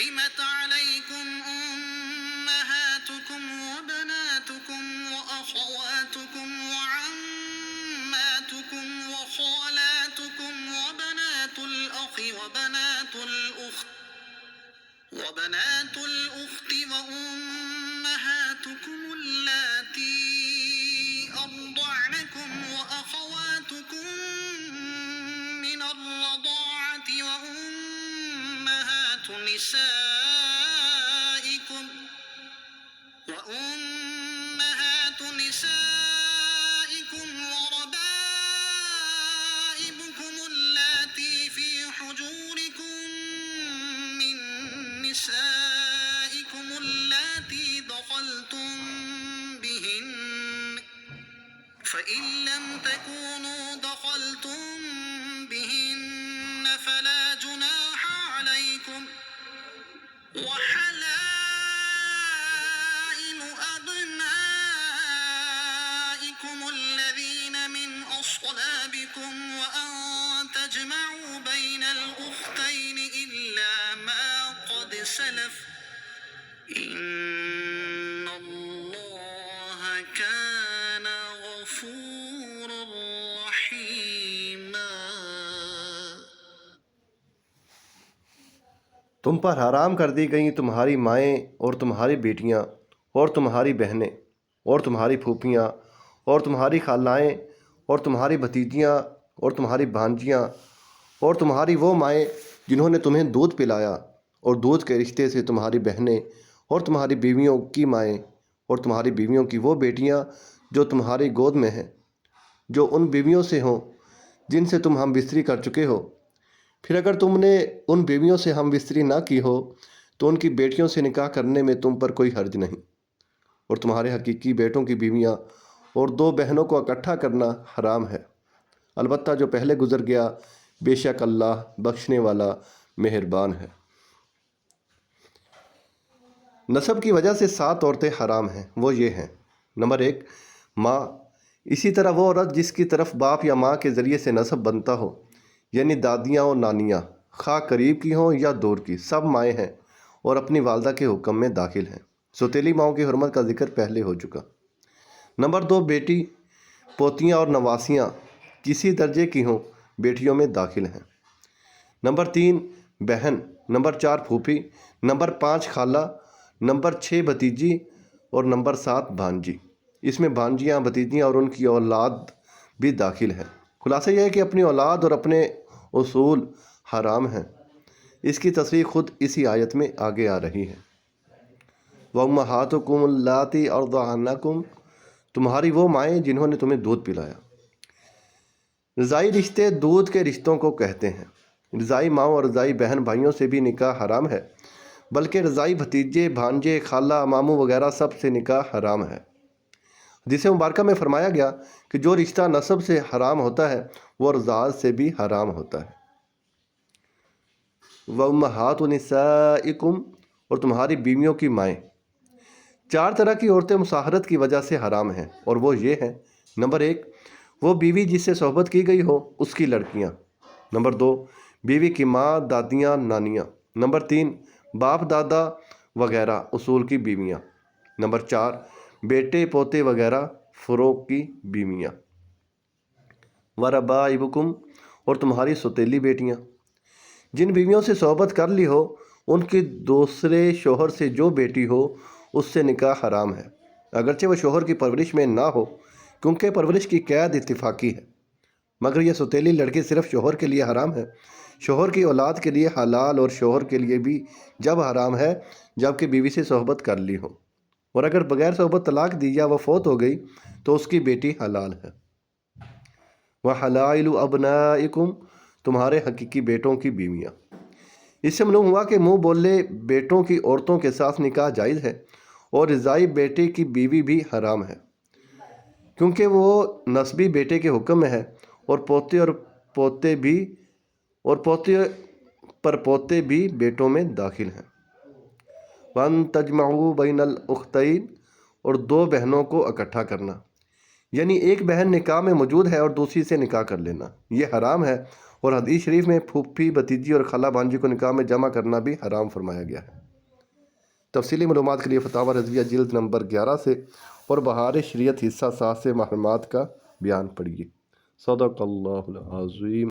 حرمت عليكم أمهاتكم وبناتكم وأخواتكم وعماتكم وخالاتكم وبنات الأخ وبنات الأخت وأمهاتكم اللاتي أرضعنكم وأخواتكم من الرضاعة وأمهات نسائكم وربائبكم اللاتي في حجوركم من نسائكم اللاتي دخلتم بهن فإن لم تكونوا دخلتم بهن فلا جناح عليكم وحلائل أبنائكم الذين من أصلابكم وأن تجمعوا بين الأختين إلا ما قد سلف إن الله كان غفورا رحيما۔ تم پر حرام کر دی گئیں تمہاری مائیں اور تمہاری بیٹیاں اور تمہاری بہنیں اور تمہاری پھوپھیاں اور تمہاری خالائیں اور تمہاری بھتیجیاں اور تمہاری بھانجیاں اور تمہاری وہ مائیں جنہوں نے تمہیں دودھ پلایا اور دودھ کے رشتے سے تمہاری بہنیں اور تمہاری بیویوں کی مائیں اور تمہاری بیویوں کی وہ بیٹیاں جو تمہاری گود میں ہیں، جو ان بیویوں سے ہوں جن سے تم ہم بستری کر چکے ہو۔ پھر اگر تم نے ان بیویوں سے ہم بستری نہ کی ہو تو ان کی بیٹیوں سے نکاح کرنے میں تم پر کوئی حرج نہیں، اور تمہارے حقیقی بیٹوں کی بیویاں اور دو بہنوں کو اکٹھا کرنا حرام ہے، البتہ جو پہلے گزر گیا، بے شک اللہ بخشنے والا مہربان ہے۔ نسب کی وجہ سے 7 عورتیں حرام ہیں، وہ یہ ہیں: نمبر 1، ماں، اسی طرح وہ عورت جس کی طرف باپ یا ماں کے ذریعے سے نسب بنتا ہو، یعنی دادیاں اور نانیاں، خواہ قریب کی ہوں یا دور کی، سب مائیں ہیں اور اپنی والدہ کے حکم میں داخل ہیں۔ سوتیلی ماؤں کی حرمت کا ذکر پہلے ہو چکا۔ نمبر 2، بیٹی، پوتیاں اور نواسیاں کسی درجے کی ہوں، بیٹیوں میں داخل ہیں۔ نمبر 3، بہن۔ نمبر 4، پھوپھی۔ نمبر 5، خالہ۔ نمبر 6، بھتیجی۔ اور نمبر 7، بھانجی۔ اس میں بھانجیاں، بھتیجیاں اور ان کی اولاد بھی داخل ہیں۔ خلاصہ یہ ہے کہ اپنی اولاد اور اپنے اصول حرام ہیں۔ اس کی تصریح خود اسی آیت میں آگے آ رہی ہے۔ وَأُمَّهَاتُكُمُ اللَّاتِي أَرْضَعْنَكُمْ، تمہاری وہ مائیں جنہوں نے تمہیں دودھ پلایا۔ رضائی رشتے دودھ کے رشتوں کو کہتے ہیں۔ رضائی ماؤں اور رضائی بہن بھائیوں سے بھی نکاح حرام ہے، بلکہ رضائی بھتیجے، بھانجے، خالہ، ماموں وغیرہ سب سے نکاح حرام ہے۔ حدیث مبارکہ میں فرمایا گیا کہ جو رشتہ نسب سے حرام ہوتا ہے وہ رضاعت سے بھی حرام ہوتا ہے۔ وَأُمَّهَاتُ نِسَائِكُمْ، اور تمہاری بیویوں کی مائیں۔ 4 طرح کی عورتیں مصاہرت کی وجہ سے حرام ہیں، اور وہ یہ ہیں: نمبر 1، وہ بیوی جس سے صحبت کی گئی ہو، اس کی لڑکیاں۔ نمبر 2، بیوی کی ماں، دادیاں، نانیاں۔ نمبر 3، باپ دادا وغیرہ اصول کی بیویاں۔ نمبر 4، بیٹے پوتے وغیرہ فروغ کی بیویاں۔ وَرَبَائِبُكُمْ، اور تمہاری سوتیلی بیٹیاں۔ جن بیویوں سے صحبت کر لی ہو، ان کی دوسرے شوہر سے جو بیٹی ہو اس سے نکاح حرام ہے، اگرچہ وہ شوہر کی پرورش میں نہ ہو، کیونکہ پرورش کی قید اتفاقی ہے، مگر یہ سوتیلی لڑکی صرف شوہر کے لیے حرام ہے، شوہر کی اولاد کے لیے حلال، اور شوہر کے لیے بھی جب حرام ہے جب کہ بیوی سے صحبت کر لی ہو، اور اگر بغیر صحبت طلاق دی یا وہ فوت ہو گئی تو اس کی بیٹی حلال ہے۔ وَحَلَائِلُ أَبْنَائِكُمْ، تمہارے حقیقی بیٹوں کی بیویاں۔ اس سے معلوم ہوا کہ منہ بولے بیٹوں کی عورتوں کے ساتھ نکاح جائز ہے، اور رضائی بیٹے کی بیوی بھی حرام ہے، کیونکہ وہ نسبی بیٹے کے حکم میں ہے، اور پوتے پر پوتے بھی بیٹوں میں داخل ہیں۔ وَأَن تَجْمَعُوا بَيْنَ الْأُخْتَيْنِ، اور 2 بہنوں کو اکٹھا کرنا، یعنی ایک بہن نکاح میں موجود ہے اور دوسری سے نکاح کر لینا، یہ حرام ہے، اور حدیث شریف میں پھوپھی بھتیجی اور خالہ بانجی کو نکاح میں جمع کرنا بھی حرام فرمایا گیا ہے۔ تفصیلی معلومات کے لیے فتاوی رضویہ جلد نمبر 11 سے اور بہار شریعت حصہ 7 سے محرمات کا بیان پڑھیے۔ صدق اللہ العظیم۔